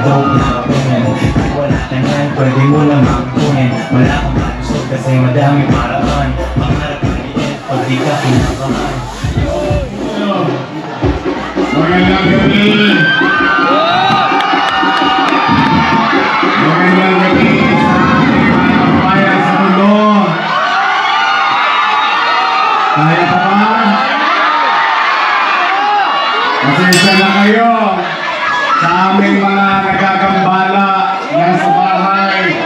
dope na kapunin. Kung wala na yan, pwede mo lang makunin. Wala kang malusog kasi madami paraan. Pangarap maliit pag di ka kinakaman. Magandang gabi! Magandang gabi sa ating mga kababayan sa mundo. Kaya pa ba? Pasensya na kayo sa aming mga nagagambala yan sa bahay.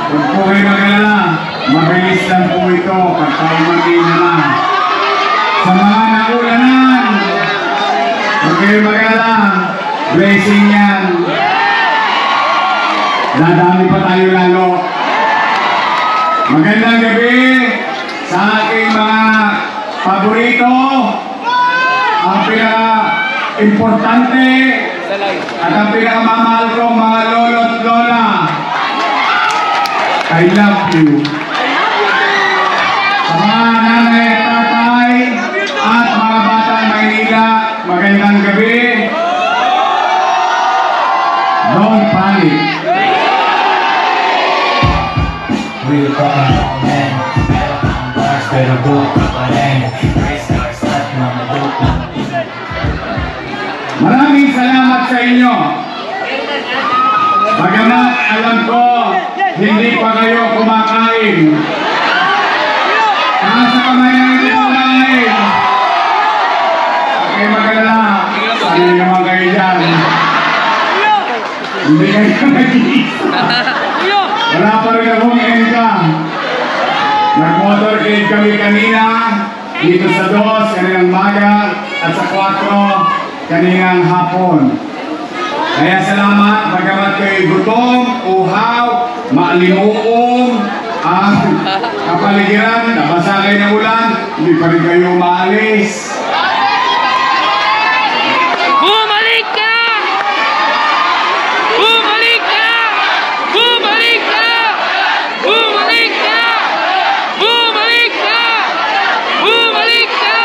Huwag po kayo mag-alala, mabilis lang po ito pagkaumagin na lang. Sa mga naulanan, huwag kayo mag-alala, blessing yan. Dadami pa tayo lalo. Magandang gabi sa aking mga paborito, ang pinaka-importante at ang pinaka-mamahal kong mga lolo at lola. I love you. Sa mga nanay at tatay at mga batang Maynila, magandang gabi. Don't panic. Real fucking man. Pero ang bars, pero dope ka pa rin. Race cars at mga dope na. Maraming salamat sa inyo. Bagamat alam ko, hindi pa kayo kumakain. Nasa kamay na hindi kumain. Okay, mag-alala. Ano naman kayo dyan? Hindi kayo nag-iisa. Wala pa rin akong income. Nag-motorcade kami kanina, dito sa 2, kaninang maga, at sa 4, kaninang hapon. Kaya salamat, bagamat kayo gutom, uhaw, maalimuong, ang kapaligiran, nabasa kayo ng ulan, hindi pa rin kayo maalis. Bumalik ka! Bumalik ka! Bumalik ka! Bumalik ka! Bumalik ka! Bumalik ka!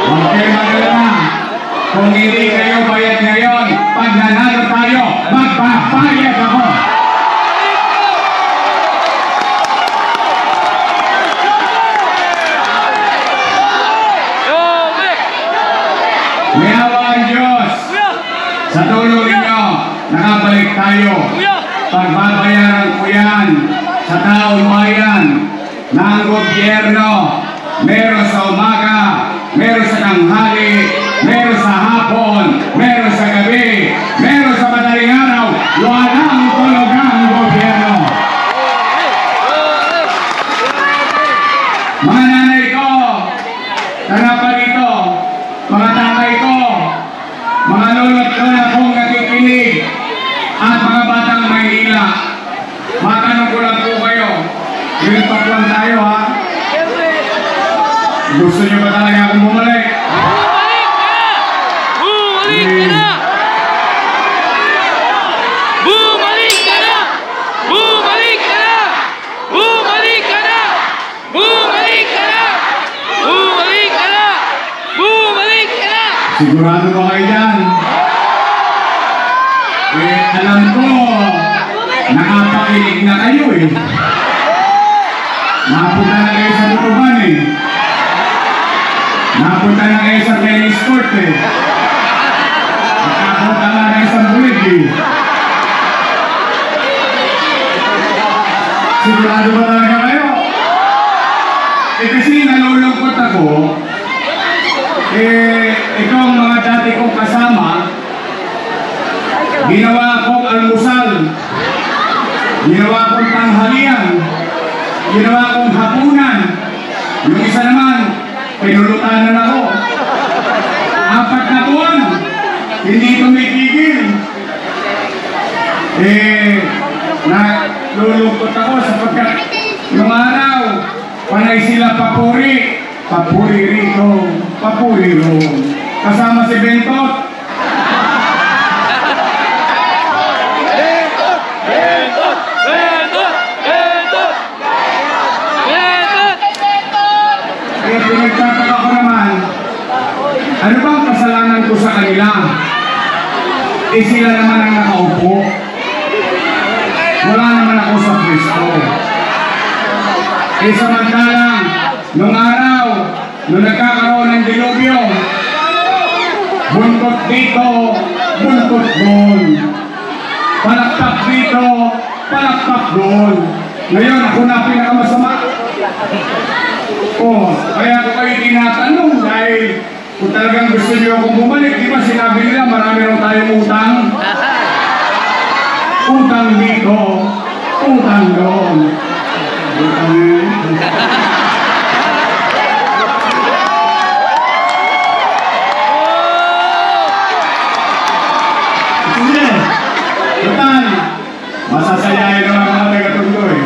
Huwag kayo mag-alala. Kung hindi kayo bayad ngayon, pag nanalo tayo, magbabayad ako. May awa ang Diyos. Sa tulong ninyo, nakabalik tayo. Pagbabayaran ko yan sa taong bayan ng gobyerno. Meron sa umaga, meron sa tanghali, meron sa hapon, meron sa gabi, meron sa madaling araw. Walang tulugang gobyerno. Mga nanay ko, tanapa dito, mga tatay ko, mga lolo at lola kong nakikinig, at mga batang Maynila, matanong ko lang po kayo, yung lang tayo ha. Gusto nyo ba talaga akong bumalik? Bumalik ka na! Bumalik ka na! Bumalik ka na! Bumalik ka na! Bumalik ka na! Bumalik ka na! Bumalik ka na! Sigurado ba kayo dyan? Alam ko, nakapakinig na kayo eh. Napunta na kayo sa tutuban eh. Napunta na kayo sa tennis court eh. Nakapunta na kayo sa bulig eh. Sigurado ba talaga kayo? Kasi nalulungkot ako, ikaw mga dati kong kasama, ginawa akong almusal, ginawa akong tanghalian, ginawa akong hapunan. Yung isa naman, pinulutanan ako. 4 na buwan, hindi tumitigil. Nalulungkot ako sapagkat nung araw, panay sila papuri. Papuri rito, papuri roon. Kasama si Bentot. Pinagtataka ko naman, ano bang kasalanan ko sa kanila? Eh sila naman ang nakaupo. Wala naman ako sa pwesto. Eh samantalang, nung araw, nung nagkakaroon ng dilubyo, buntot dito, buntot doon. Palakpak dito, palakpak doon. Ngayon, ako na pinakamasama. Kaya ako kayo tinatanong dahil kung talagang gusto niyo akong bumalik, di ba sinabi nila marami rin tayong utang? Utang dito, utang doon. Utang Sige, utang. Masasayahin naman mga taga-tundo eh.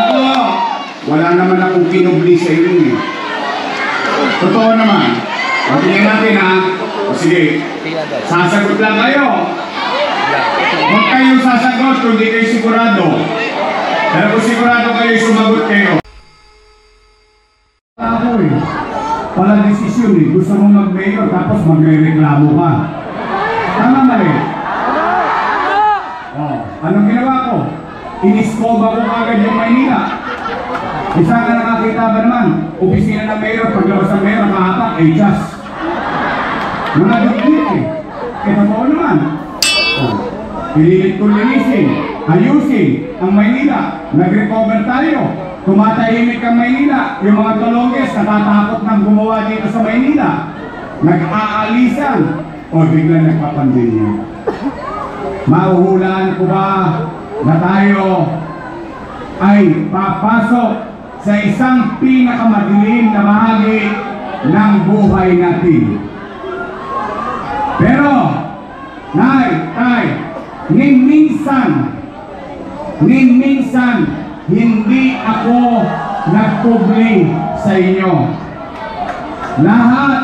Ako, wala naman akong kinubli sa inyo eh. Totoo naman. Pagtingin natin ha. O sige, sasagot lang kayo. Huwag kayong sasagot kung di kayo sigurado. Pero kung sigurado kayo, sumagot kayo. Ako eh. Walang desisyon eh. Gusto mong mag-mayor tapos magre-reklamo ka. Tama mali. Anong ginawa ko? Iniskoba ko agad yung Maynila. Isa ka nakakita ba naman? Opisina ng mayor, paglabas ng mayor, nakahatak, just. Mga duklit eh. Kaya totoo naman. Pinilit ko linisin, ayusin ang Maynila. Nag-recover tayo. Tumatahimik ang Maynila. Yung mga Tolonges natatakot nang gumawa dito sa Maynila. Nag-aalisan. O biglang nagpapandemya. Mahuhulaan ko ba na tayo ay papasok sa isang pinakamadilim na bahagi ng buhay natin? Pero, Nay, Tay, minsan, hindi ako nagpubli sa inyo. Lahat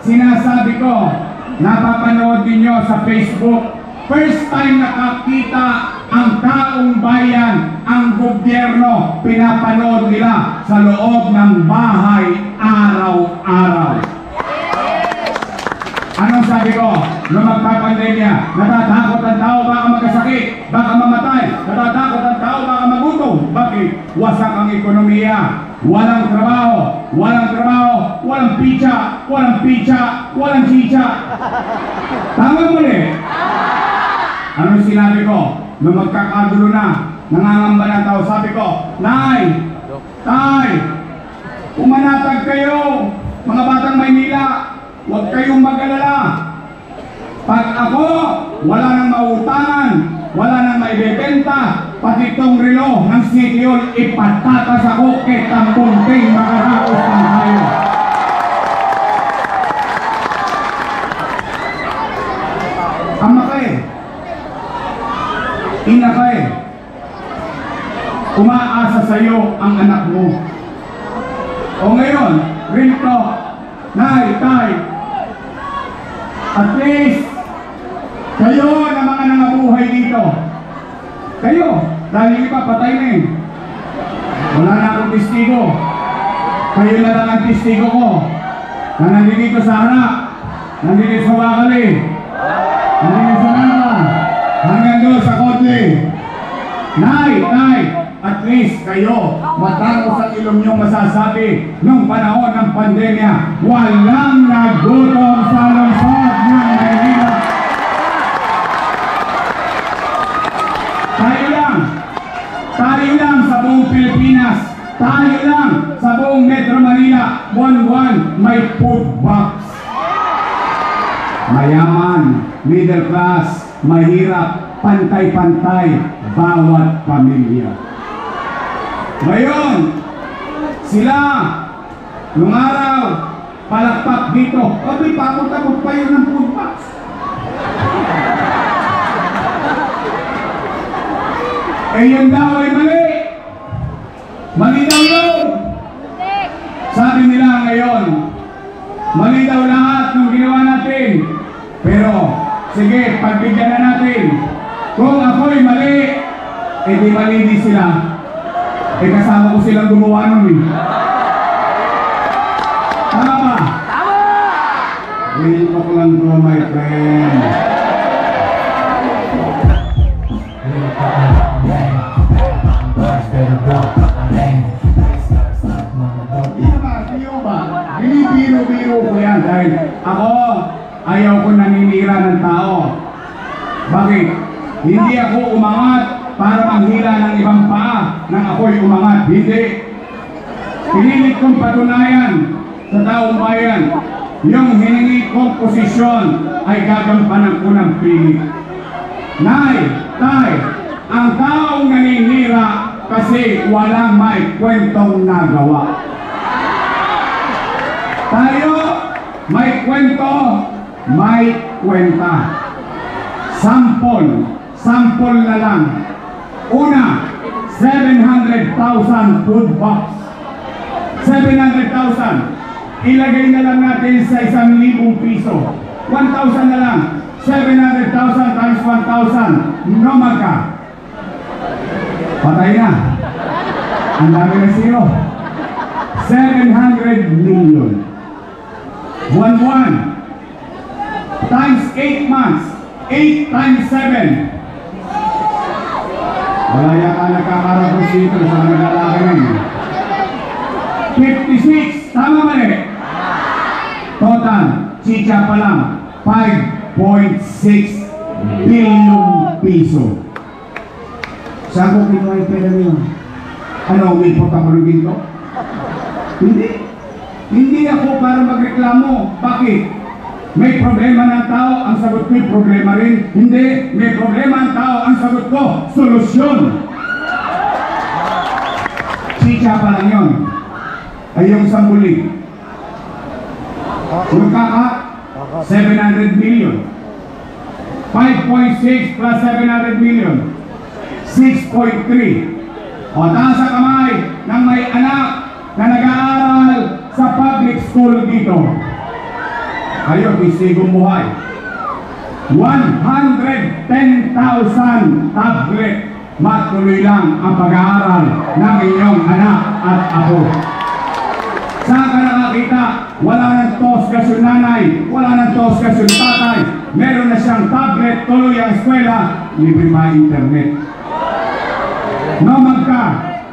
sinasabi ko, napapanood ninyo sa Facebook. First time nakakita ang taong bayan, ang gobyerno, pinapanood nila sa loob ng bahay araw-araw. Anong sabi ko? Nung magpapandemya, natatakot ang tao baka magkasakit, baka mamatay, natatakot ang tao baka magutom. Bakit? Wasak ang ekonomiya, walang trabaho, walang pizza, walang chicha. Tama mo eh? Anong sinabi ko? Nung magkakagulo na, nangangamba ng tao, sabi ko, Nay, Tay, umanatag kayo, mga batang Maynila, huwag kayong mag-alala. Pag ako, wala nang mautangan, wala nang maibebenta, pati itong relo ng City Hall, ipatatas ako kitang punting makaraos ng tayo. Ama kayo, ina kayo, umaasa sa iyo ang anak mo. O ngayon, rito, Nay, Tay, at least, kayo na mga nangabuhay dito. Kayo, dahil iba patay na eh. Wala na akong testigo. Kayo na lang ang testigo ko. Na nandito sa harap, nandito sa Wakali, nandito sa Nara, hanggang doon sa Kotli. Nay, Tay, at least kayo, matapos ang ilong niyong masasabi nung panahon ng pandemya, walang nagutom sa lungsod ng Maynila. Tayo lang sa buong Pilipinas, tayo lang sa buong Metro Manila, buwan-buwan may food box. Mayaman, middle class, mahirap, pantay-pantay, bawat pamilya. Ngayon, sila, nung araw, palakpak dito, kapit pakot-takot pa yun ng food box. Eh yun daw ay mali. Mali daw yun. Sabi nila ngayon, mali daw lahat ng ginawa natin. Pero, sige, pagbigyan na natin. Kung ako'y mali, eh di mali din sila. Eh kasama ko silang gumawa nun eh. Tama ba? Tama! Real talk lang to, my friend. ayaw ko naninira ng tao. Bakit? Hindi ako umangat para manghila ng ibang paa nang ako'y umangat. Hindi. Pinilit kong patunayan sa taong bayan, yung hiningi kong posisyon ay gagampanan ko ng pilit. Nay, tay, ang taong naninira kasi walang may kwentong nagawa. Tayo, may kwento, may kwenta. Sample na lang. Una, 700,000 food box. 700,000. Ilagay na lang natin sa 1,000 piso. 1,000 na lang. 700,000 times 1,000. Nomad ka. Patay na. Ang dami na zero. 700 million. 1 times 8 months. 8 times 7. Wala yata nagkakarapos dito sa nagalaki na yun. 56. Tama ba eh? Total, chicha pa lang, 5.6 billion piso. Saan ko kinuha yung pera niyo? Ano, may pagkakulog dito? Hindi. Hindi ako para magreklamo. Bakit? May problema ng tao, ang sagot ko problema rin. Hindi. May problema ang tao, ang sagot ko solusyon. Chicha pa lang yun. Ay yung sambuli. Magkaka 700 million. 5.6 plus 700 million. 6.3. O taas sa kamay ng may anak na nag-aaral sa public school dito. Kayo, bisigong buhay. 110,000 tablet. Matuloy lang ang pag-aaral ng inyong anak at ako. Saan ka nakakita? Wala nang toskas yung nanay, wala nang toskas yung tatay. Meron na siyang tablet, tuloy ang eskwela, libre pa internet. Nomad ka,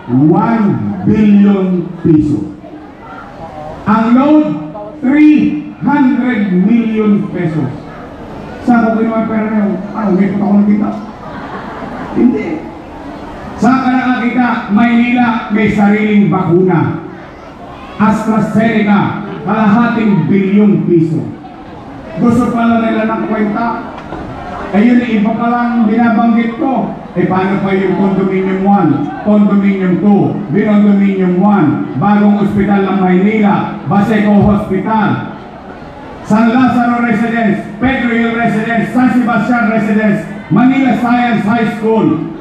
1 billion piso. Ang load, 300 million pesos. Saan ko kinuha pera na yun? Ano, may puto ko nakita? Hindi. Saan ka nakakita? Maynila may sariling bakuna. AstraZeneca, kalahating bilyong piso. Gusto pala nila ng kwenta. Ayun, iba pa lang binabanggit ko. Paano pa yung Condominium 1, Condominium 2, Binondominium 1, bagong ospital ng Maynila, Baseco Hospital, San Lazaro Residence, Pedro Hill Residence, San Sebastian Residence, Manila Science High School,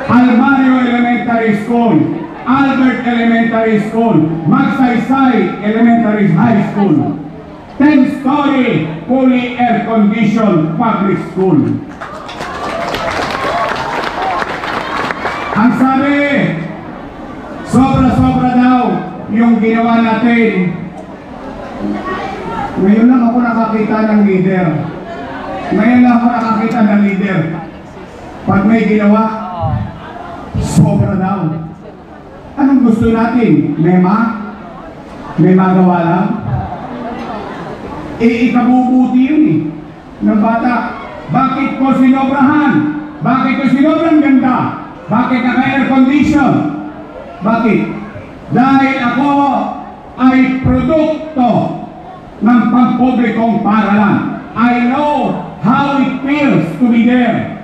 Almario Elementary School, Albert Elementary School, Magsaysay Elementary High School, 10-story, fully air-conditioned public school. Ang sabi, sobra-sobra daw yung ginawa natin. Ngayon lang ako nakakita ng leader. Ngayon lang ako nakakita ng leader. Pag may ginawa, sobra daw. Anong gusto natin? Mema? May magawa lang? Ikabubuti yun eh, ng bata. Bakit ko sinobrahan? Bakit ko sinobrang ganda? Bakit naka-air condition? Bakit? Dahil ako ay produkto ng pampublikong paralan. I know how it feels to be there.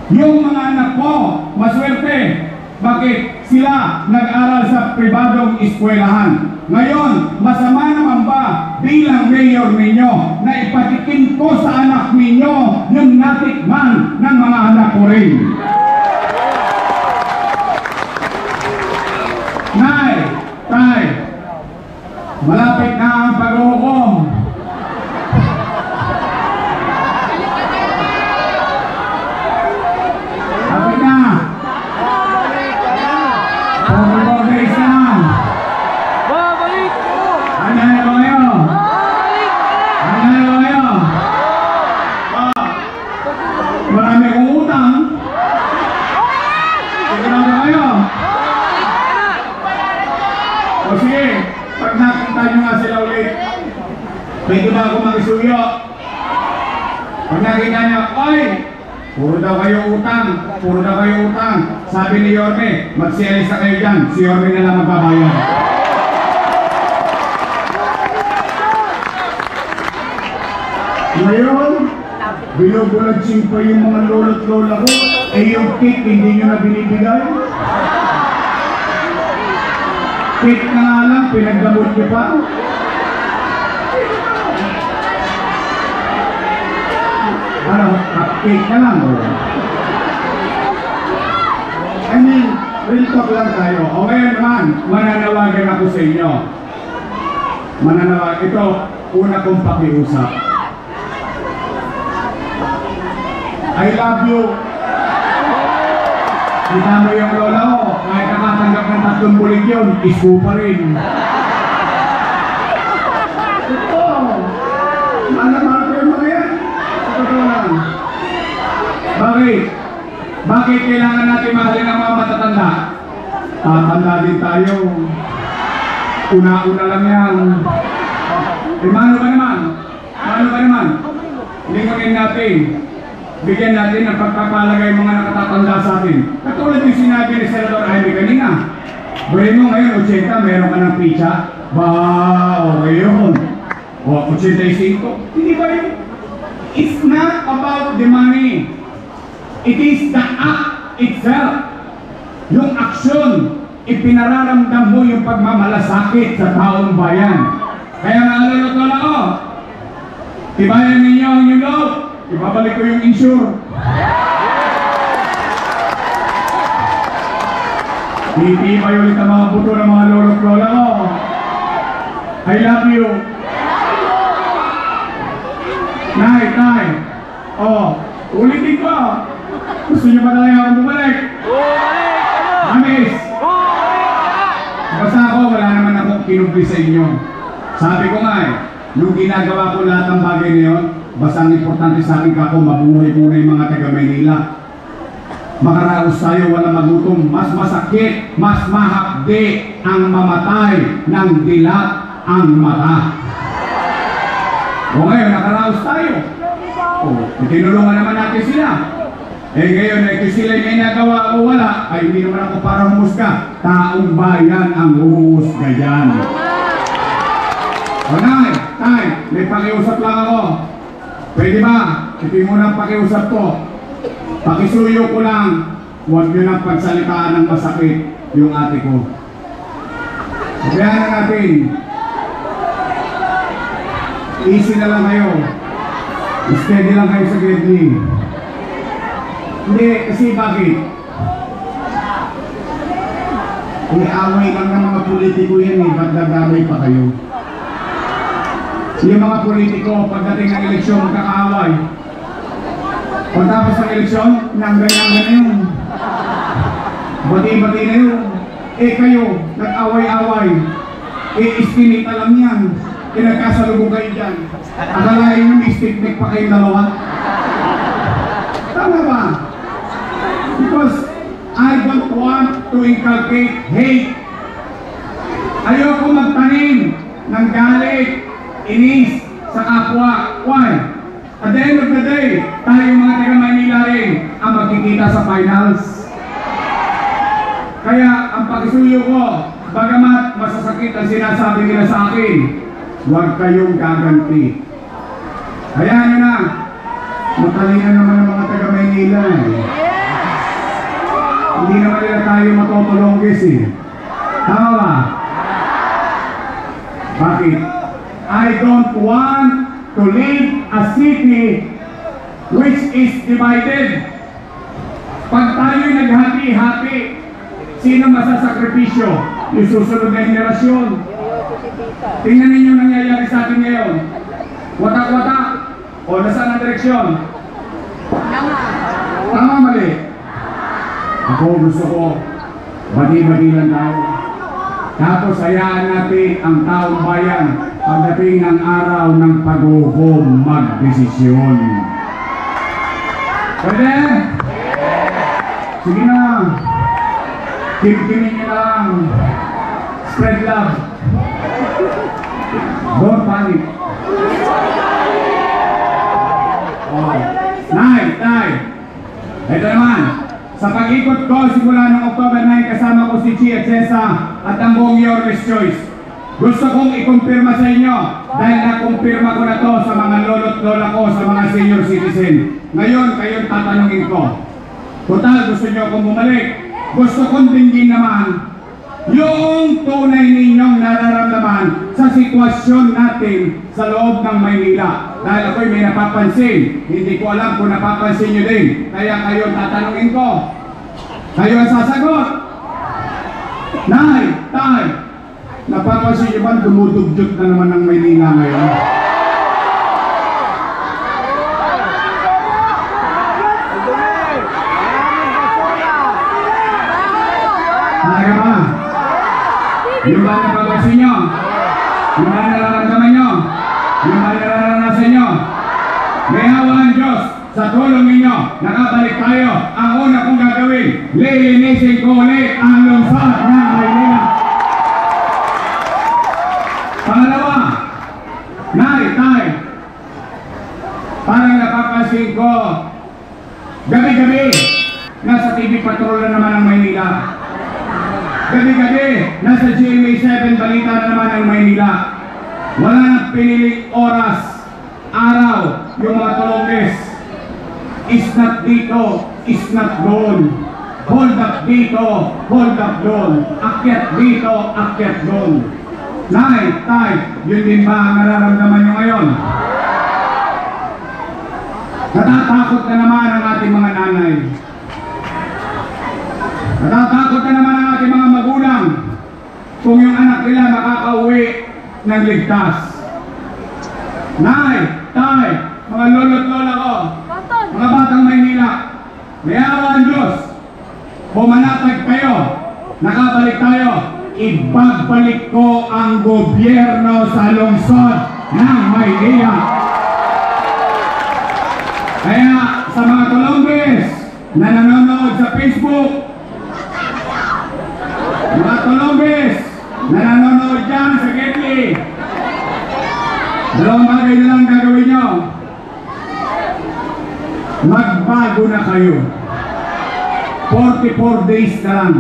Yung mga anak ko, maswerte. Bakit? Sila nag-aral sa pribadong eskwelahan. Ngayon, masama naman ba bilang mayor ninyo na ipatikin ko sa anak ninyo yung natikman ng mga anak ko rin? Nay, tay, malapit na ang pag-uhukom. Malapit na. 4 days na. Babalik ko! Ano na kayo? Ano na kayo? Marami akong utang. Sigurado kayo? O sige, pag nakita nyo nga sila ulit, pwede ba ako mag-isuyo? Pag nakita niya, "Oy, puro daw kayo utang, puro daw kayo utang." Sabi ni Yorme, "Magsialis na kayo dyan, si Yorme na lang magbabayad." Ngayon, binubulagsing pa yung mga lolo't lola ko, eh yung cake hindi nyo na binibigay. Cake na nga lang, pinagdamot nyo pa. Ano, cupcake na lang. I mean, real talk lang tayo. O ngayon naman, mananawagan ako sa inyo. Mananawagan. Ito, una kong pakiusap. I love you. Kita mo yung lola ko, kahit nakatanggap ng 3 bulig yun, isko pa rin. Ito, mahal ko yung mga yan. Totoo lang. Bakit? Bakit kailangan natin mahalin ang mga matatanda? Tatanda din tayo. Una-una lang yan. Eh, mano ba naman? Mano ba naman? Lingunin natin. Bigyan natin ng pagpapalagay mga nakatatanda sa atin. Katulad yung sinabi ni Senador Jaime kanina. Buhay mo ngayon, 80, meron ka ng pizza. Ba, okay yun. O, 85. Hindi ba yun? It's not about the money. It is the act itself. Yung aksyon, ipinararamdam mo yung pagmamalasakit sa taong bayan. Kaya naalala ko lang ako. Tibayan ninyo ang inyong loob. Ibabalik ko yung insure. Titibay ulit ang mga buto ng mga lolo't lola ko. I love you. Nay, tay. Oh, ulitin ko. Gusto niyo ba tayo akong bumalik? Amis. Basta ako, wala naman akong kinubli sa inyo. Sabi ko nga nung ginagawa ko lahat ng bagay na yun, basta ang importante sa akin kako, mabuhay muna yung mga taga Maynila. Makaraos tayo, wala magutom. Mas masakit, mas mahapdi ang mamatay ng dilat ang mata. O ngayon, nakaraos tayo. O, tinulungan naman natin sila. Eh ngayon, kung sila may nagawa o wala, ay hindi naman ako para humusga. Taong bayan ang humusga dyan. O nay, tay, may pakiusap lang ako. Pwede ba? Ito yung munang pakiusap ko. Pakisuyo ko lang. Huwag nyo nang pagsalitaan ng masakit yung ate ko. Sabihan na natin. Easy na lang kayo. Steady lang kayo sa Gedli. Hindi, kasi bakit? Iaway lang ng mga politiko yan eh. Ba't dadamay pa kayo? Yung mga politiko, pagdating ng eleksyon, magkakaaway. Pagtapos ng eleksyon, nangganyan-ganyan yun. Bati-bati na yun. Eh kayo, nag-away-away. Eh, iskinita lang yan. Eh, nagkasalubong kayo dyan. Akalain nyo, may stick-neck pa kayong dalawa. Tama ba? Because I don't want to inculcate hate. Ayoko magtanim ng galit, inis sa kapwa. Why? At the end of the day, tayo mga taga Maynila rin ang magkikita sa finals. Kaya ang pakisuyo ko, bagamat masasakit ang sinasabi nila sa akin, huwag kayong gaganti. Hayaan nyo na, matalino naman ang mga taga Maynila. Hindi naman nila tayo matutulonggis eh. Tama ba? Bakit? I don't want to live a city which is divided. Pag tayo'y naghati-hati, sino masasakripisyo? Yung susunod na henerasyon. Tingnan ninyo nangyayari sa atin ngayon. Watak-watak. O nasaan ang direksyon? Tama mali. Ako gusto ko, bati-bati lang tayo. Tapos hayaan natin ang taong bayan pagdating ng araw ng paghuhom magdesisyon. Pwede? Sige na. Kimkimin niyo lang. Spread love. Don't panic. Oh. Ito naman, sa pag-ikot ko simula noong October 9 kasama ko si Chia Chesa at ang buong York's Choice. Gusto kong ikumpirma sa inyo dahil nakumpirma ko na to sa mga lolo't lola ko, sa mga senior citizen. Ngayon, kayong tatanungin ko. Total, gusto nyo akong bumalik. Gusto kong dinggin naman yung tunay ninyong nararamdaman sa sitwasyon natin sa loob ng Maynila. Dahil ako'y may napapansin, hindi ko alam kung napapansin nyo din. Kaya kayo tatanungin ko. Kayo ang sasagot. Nay, tay, napapansin nyo ba dumudugyot na naman ng Maynila ngayon? Talaga ba? Yung ba napapansin nyo? Yung ba nararamdaman nyo? Yung ba nararanasan nyo? May awa ang Diyos sa tulong ninyo. Nakabalik tayo. Ang una kong gagawin, lilinisin ko ulit ang lungsod ng Maynila. Pangalawa, nay, tay, parang napapansin ko, gabi-gabi, nasa TV Patrol na naman ang Maynila. Gabi-gabi, nasa GMA7 balita na naman ang Maynila. Wala nang piniling oras, araw, yung mga tulongges. Is not dito, is not doon. Hold up dito, hold up doon. Akyat dito, akyat doon. Nay, tay, yun din ba ang nararamdaman nyo ngayon? Natatakot na naman ang ating mga nanay. Natatakot na naman ang ating mga magulang kung yung anak nila makakauwi ng ligtas. Nay, tay, mga lolo't lola ko, mga batang Maynila, may awa ang Diyos. Pumanatag kayo, nakabalik tayo, ibabalik ko ang gobyerno sa lungsod ng Maynila. Kaya sa mga tulongges na nanonood sa Facebook, mga tulongges na nanonood dyan sa Getty, dalawang bagay na lang gagawin nyo. Magbago na kayo. 44 days na lang.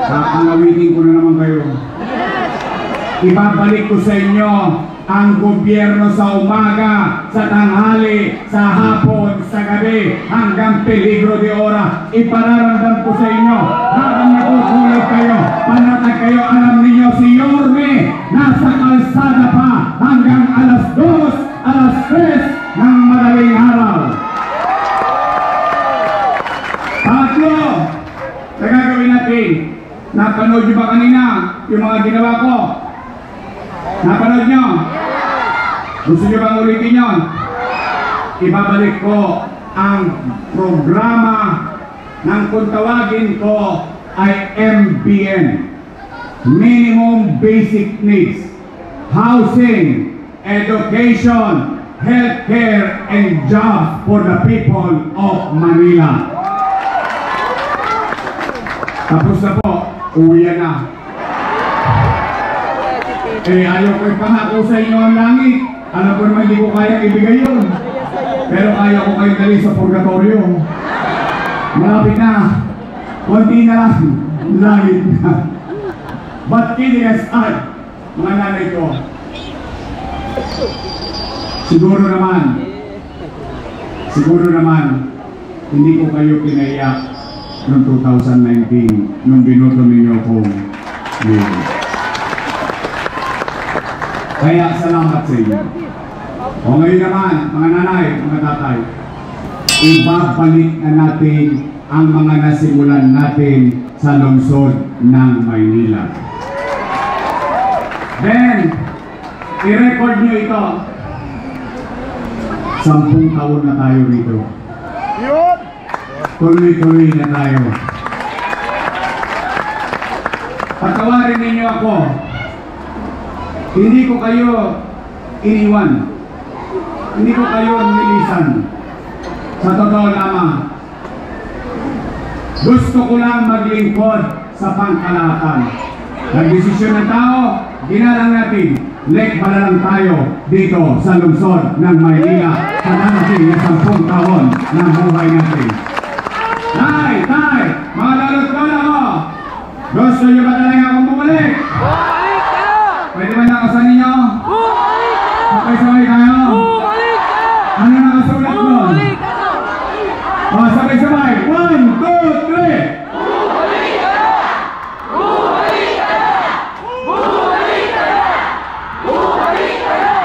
Kakalawitin ko na naman kayo. Ibabalik ko sa inyo ang gobyerno sa umaga, sa tanghali, sa hapon, sa gabi, hanggang peligro de ora. Ipararamdam ko sa inyo habang natutulog kayo, panatag kayo. Alam niyo si Yorme nasa kalsada pa hanggang alas 2, alas 3 ng madaling araw. Pangatlo, na gagawin natin. Napanood nyo ba kanina yung mga ginawa ko? Napanood nyo? Gusto nyo bang ulitin yun? Ibabalik ko ang programa ng kung tawagin ko ay MBN, Minimum Basic Needs, Housing, Education, Healthcare, and Jobs for the people of Manila. Tapos na po, uwi na. Ayaw ko ipangako sa inyo ang langit. Alam ko naman hindi ko kaya ibigay yun. Pero kaya ko kayo dali sa purgatorio. Malapit na. Kunti na lang. Langit na. But kidding aside, mga nanay ko, siguro naman, hindi ko kayo pinaiyak noong 2019 nung binoto ninyo kong leader. Kaya salamat sa inyo. O ngayon naman, mga nanay, mga tatay, ibabalik na natin ang mga nasimulan natin sa lungsod ng Maynila. Then, i-record nyo ito. 10 taon na tayo rito. Tuloy-tuloy na tayo. Patawarin ninyo ako. Hindi ko kayo iniwan. Hindi ko kayo nilisan. Sa totoo lamang, gusto ko lang maglingkod sa pangkalahatan. Nagdesisyon ng tao, ginalang natin. Lekba na lang tayo dito sa lungsod ng Maynila sa darating na 10 taon ng buhay natin. Tay! Tay! Mga dalot-lola ko! Gusto nyo ba talaga akong bumalik? Bumalik ka na! Pwede ba nakasan ninyo? Bumalik ka na! Sabay-sabay kayo? Bumalik ka na! Ano nakasulat mo? Bumalik ka na! O, sabay-sabay! 1, 2, 3! Bumalik ka na! Bumalik ka na! Bumalik ka na! Bumalik ka na!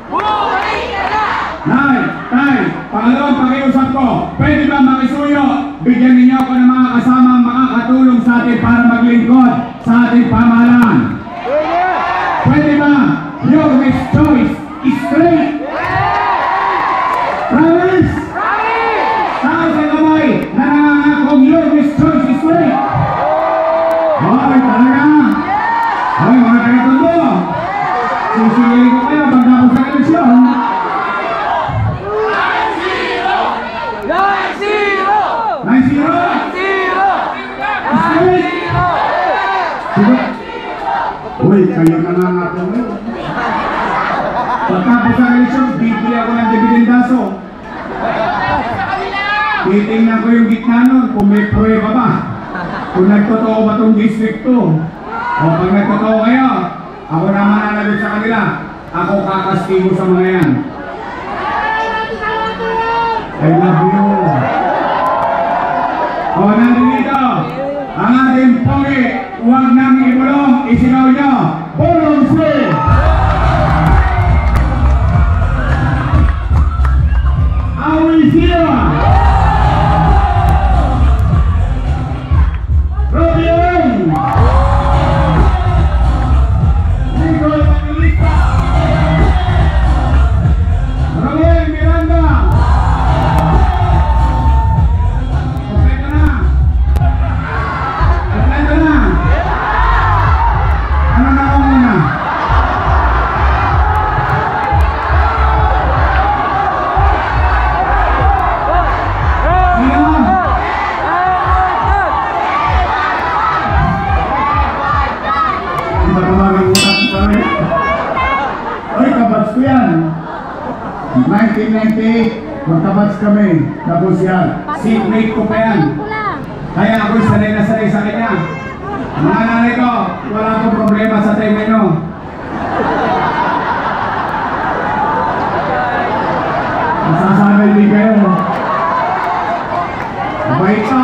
Bumalik ka na! Nay! Tay! Pangalawang pakiusap ko, pwede ba makisuyo? Bigyan ninyo ako ng mga kasamang makakatulong sa atin para maglingkod sa ating pamahalaan. Pwede ba? Your next choice is straight. Promise? Tao sa kamay na nangangakong your next choice is straight. Okay, talaga. Okay, mga taga-tondo. Sisigayin ko kayo pagkapos sa eleksyon. Uy, kayo nangangako mo. Pagkapos sa eleksyon, bibili ako ng dividendaso. Titingnan ko yung gitna nun, kung may prueba ba. Kung nagtotoo ba itong district to. O pag nagtotoo kayo, ako na mananagot sa kanila. Ako kakastigo sa mga yan. I love you. O nandito, ang ating pogi, huwag nang ibulong, isigaw nyo, Bolong Sir! Awi Sira! Robion! Nicole Manilita! Roel Miranda! Kompleto na! Kompleto na! Ano na ako muna? Sino? Hindi ba tumagay utak ko kami? Oy, kabats ko yan. 1998, magkabats kami. Tapos yan. Seatmate ko pa yan. Kaya ako'y sanay na sanay sa kanya. Mga nanay ko, wala akong problema sa time nyo. Masasanay din kayo. Mabait ka.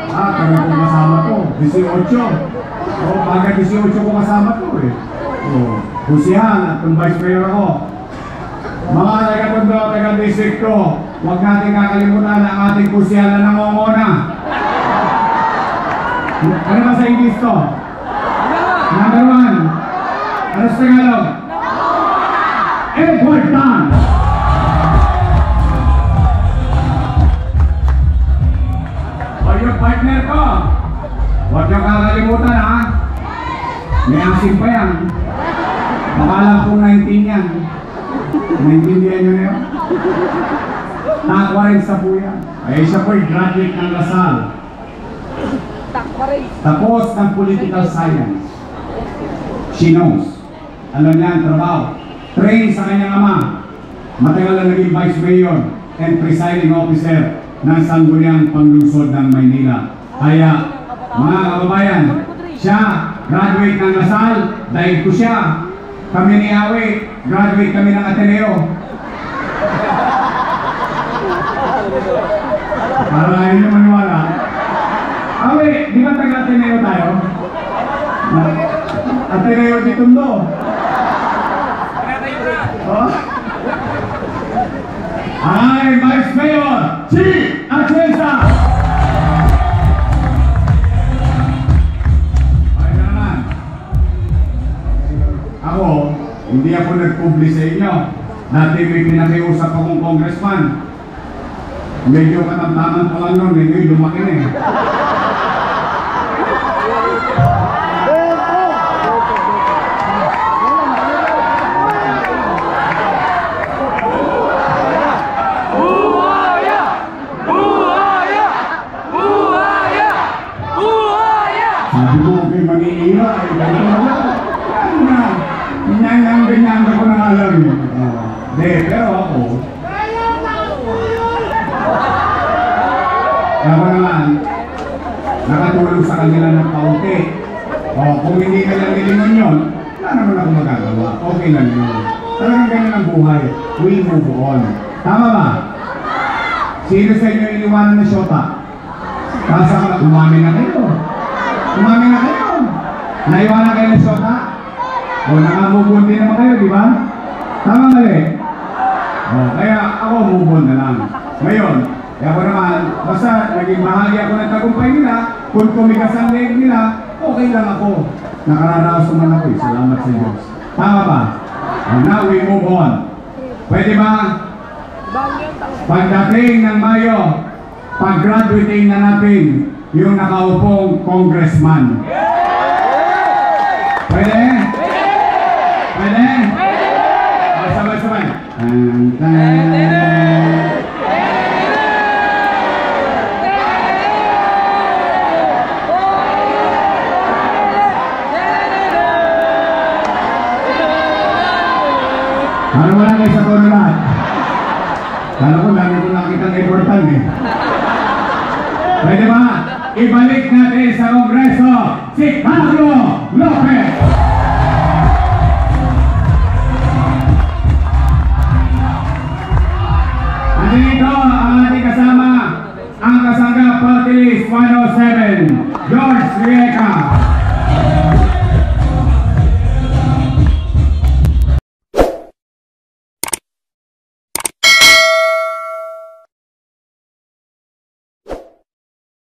Tagal kong kasama to. 18. Bagay 18 ko kasama to eh. Husihan at kung vice mayor ako. Mga taga-tondo, taga-district ko, huwag natin kakalimutan ang ating husihan na nangongona. Ano ba sa English to? Number 1. Ano sa Tagalog? Edward Tan! O yung partner ko, huwag niyo kakalimutan ha. May asin pa yan. Baka lang kung 19 yan. Naintindihan nyo na yun? Takwa rin sa buya. Ay siya po'y graduate ng Lasal. Tapos ng political science. She knows. Alam niya ang trabaho. Train sa kanyang ama. Matagal na naging vice mayor and presiding officer ng sangguniang panglungsod ng Maynila. Kaya, mga kababayan, siya, graduate ng Lasal, dahil ko siya. Kami ni Awe, graduate kami ng Ateneo. Para ayaw nyo maniwala. Awe, di ba taga-Ateneo tayo? Ateneo di Tondo. Oh? Ay, Vice Mayor, si Atienza! Ay naman. Ako, hindi ako nag-publish sa inyo. Dati may pinakiusap akong congressman. Medyo katamtaman pa lang nun, ngayon lumaki na eh. Sabi ko, okay, mag-iiwa, ay gano'n na lang. Ganyan ko na alam yun. Pero ako, Ako naman, nakatulong sa kanila ng kaunti. O, kung hindi ka lang nilingon yun, wala naman ako magagawa. Okay lang yun. Talagang ganyan ang buhay. We move on. Tama ba? Sino sa inyo iniwanan ng Shota? Kasa ka, umamin na kayo. Umamin na kayo. Naiwanan kayo ng Shota? O, nangamubon din naman kayo, di ba? Tama mali? O, kaya ako move on na lang. Ngayon, kaya ako naman, basta naging bahagi ako ng tagumpay nila, kung tumigas ang leg nila, okay lang ako. Nakararaos naman ako eh. Salamat sa Diyos. Tama ba? And now we move on. Pwede ba? Pagdating ng Mayo, pag-graduating na natin yung nakaupong congressman. Pwede? Pwede? Sabay-sabay. Ano wala kayo sa tono lahat? Kala ko lagi ko nakita ng important eh. Pwede ba? Ibalik natin sa Kongreso si Pablo Lopez! Andito ang ating kasama, ang Kasanggap Party List 107, George Rieca.